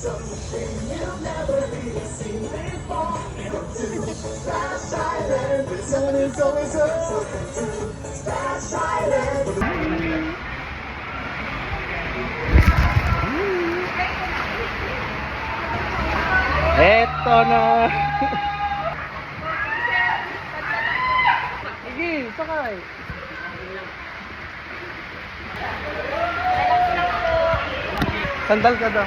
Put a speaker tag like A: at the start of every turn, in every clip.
A: Eto na. Sige, sakay. Sandal ka daw.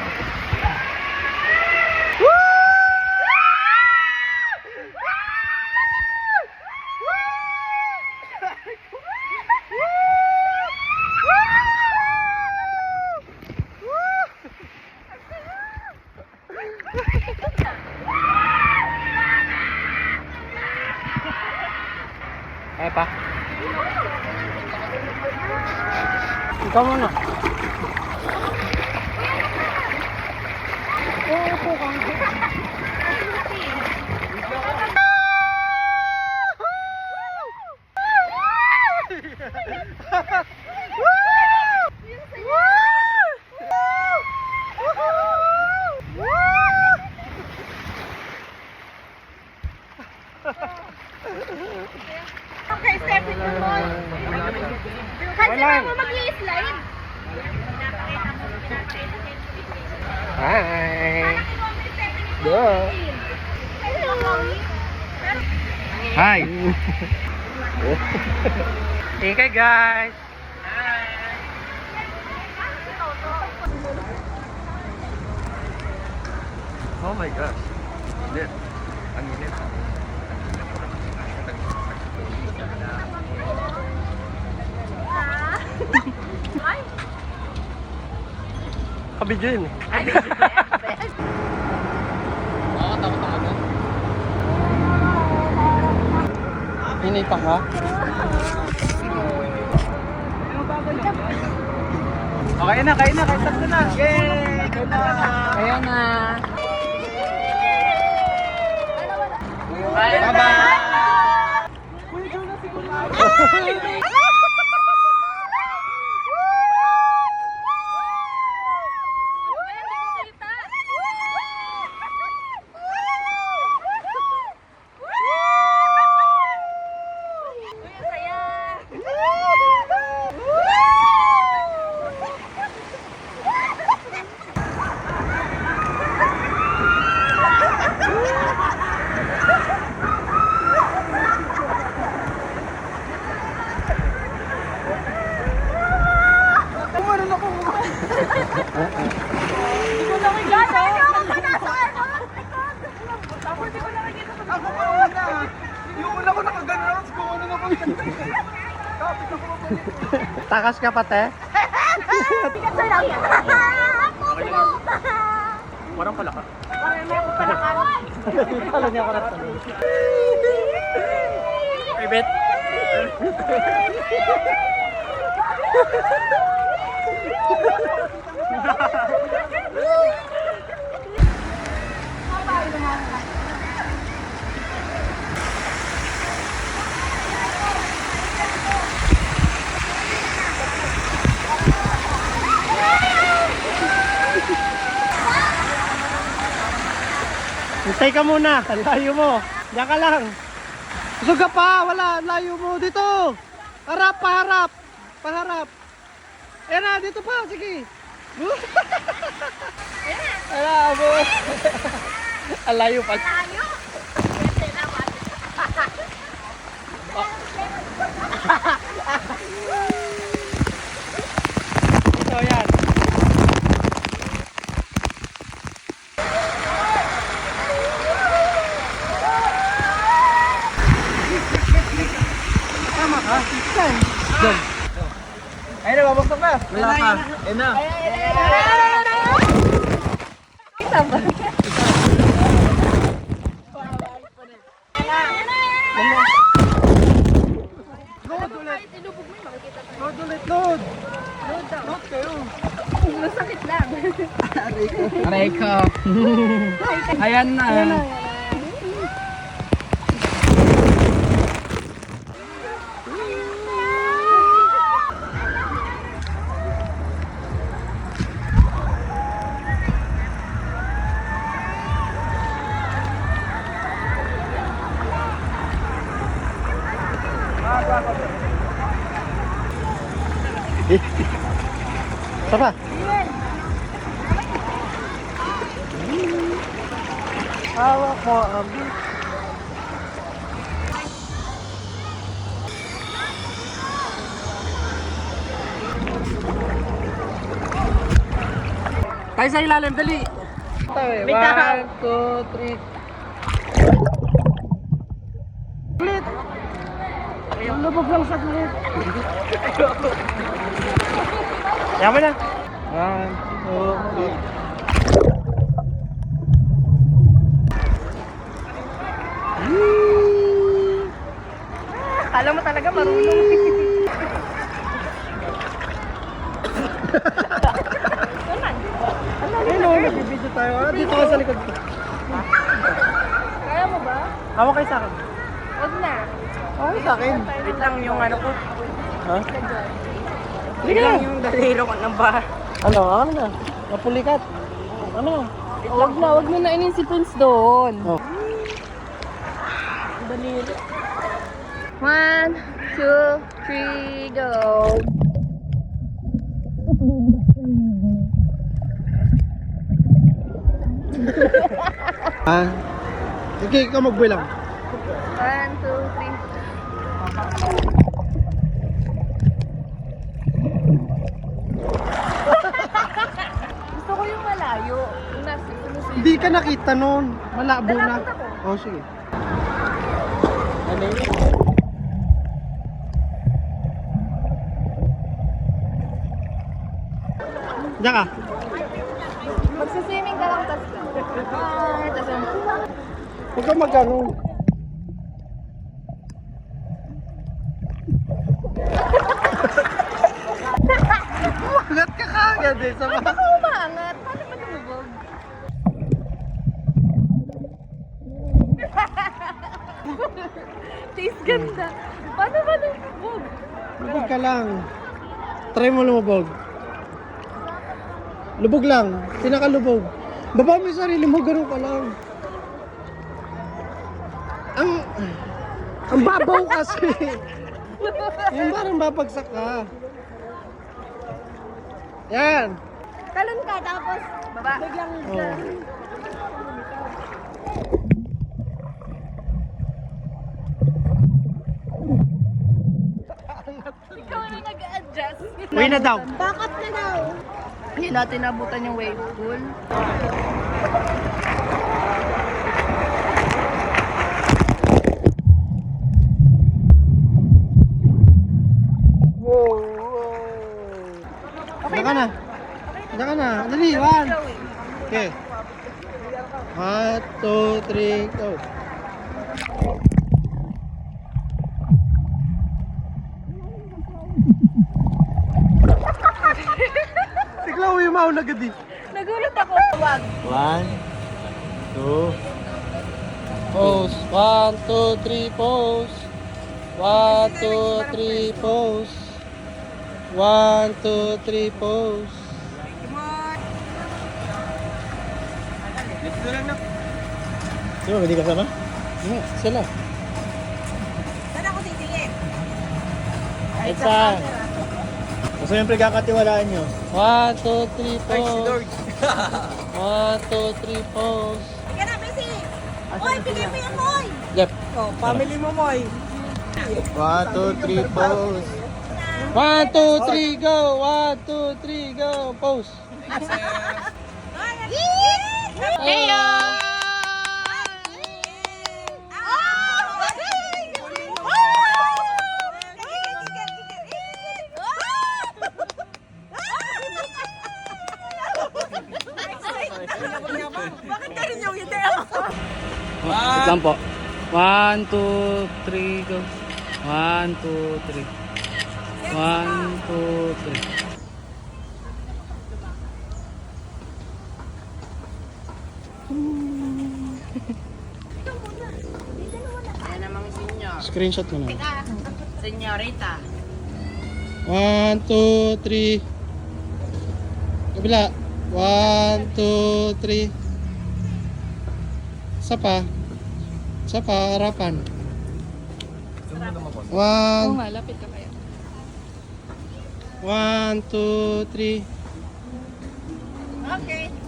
A: Eh pa. Ikaw muna. Oo, po kang.
B: Okay, step it mo. Kasi mo mag-i-slide.
A: Hi. Duh. Hi. Okay guys. Oh my gosh. Init. Ang init. Kabidyo yun. Nakakatakot ang ano. Hinipa ka? Okay na, kain na, kain na. Yay! Kain na! Kain na! Bye-bye!
B: Hindi ko nakikita. Tapos hindi ko nakikita.
C: Ako pa una. Yung una ko nakagano'n, kung ano na ko yun.
A: Takas ka pate?
B: Kasi lang yan.
C: Parang pala ka.
B: Parang may palakaran.
A: Kala niya ako na ito. Hey, Bet. Hintay ka muna, layo mo. Diyan ka lang. Busog ka pa, wala, layo mo. Dito. Harap, paharap. Paharap. Ayan na, dito pa, sige. Ayan mo. Alayo pa.
B: Tayo.
A: Ito yan. Tama ka? Saan? Doon. Ayun na, babagsak na. Wala ka. Ayun na.
B: Kita ba?
A: Load ulit.
B: Tinubog mo, makikita pa.
A: Load ulit, load.
B: Load daw.
A: Load kayo.
B: Masakit lang.
A: Aray ko. Ayan na. Isa pa. Hawak mo, Abi. Tayo sa ilalim, dali.
B: May tao.
A: 1, 2, 3. Saglit. Yung lubog lang saglit. Yaman na. 1, 2, 3.
B: Kala mo talaga marunong.
A: Ayun o, nagbibideo tayo. Dito ka sa likod ko.
B: Kaya mo ba?
A: Hawak kayo sa akin.
B: Huwag na.
A: Okay sa akin.
B: Wait lang yung ano ko.
A: Ha?
B: Wait lang yung daliro ko ng ba.
A: Ano? Ano na? Napulikat. Ano?
B: Huwag mo na inin si Prince doon.
A: Oh.
B: Daliro. 1, 2, 3, go.
A: Ah. Okay, ikaw magbilang.
B: 1, 2, 3. Gusto ko yung malayo. Yung nasa sumusunod.
A: Hindi ka nakita noon. Malabo na.
B: Nalapit ako.
A: Oh, sige. Ano yun? Diyan ka.
B: Magsiswimming ka lang tapos. Ay, tapos.
A: Huwag ka magano. Umangat ka kagad eh. Sama.
B: Ako umangat. Paano ba lumubog? Taste ganda. Paano ba lumubog?
A: Lubog ka lang. Try mo lumubog. Lubog lang. Pinakalubog. Baba mo yung sarili mo. Ganun ka lang. Ang babaw kasi. Yung parang babagsak ka. Yan.
B: Talon ka tapos baba. Biglang
A: Oh.
B: ikaw na nag-adjust.
A: Uwi na daw.
B: Backup na daw. Hindi natin nabutan yung wave pool.
A: Wow. Diyan ka na. Diyan ka na. Dali, 1. Okay. 1, 2, 3, go. Tignan mo yung mauna agad eh.
B: Nagulat ako. Wag.
A: 1, 2, pose. 1, 2, 3, pose. 1, 2, 3, pose. 1, 2, 3, pose. Di ba, hindi kasama? Hindi, sila.
B: Saan ako titingin?
A: Isa. So, siyempre kakatiwalaan nyo. 1, 2, 3, pose. 1, 2, 3, pose.
B: Ika na, Messi! Moy, bigay mo yan, Moy!
A: Yep.
B: Oh, family mo, Moy.
A: 1, 2, 3, pose. 1, 2, 3, go! 1, 2, 3, go! Pose!
B: Heyo! Bakit ka rin yung hindi ako?
D: Wait lang po. 1, 2, 3, go. 1, 2, 3. 1, 2, 3.
B: Yan namang senior.
A: Screenshot mo na.
B: Senyorita.
A: 1, 2, 3. Kabila. 1, 2, 3. Isa pa. Isa pa, harapan. 1,
B: nga, lapit ka kaya.
A: 1, 2, 3.
B: Okay.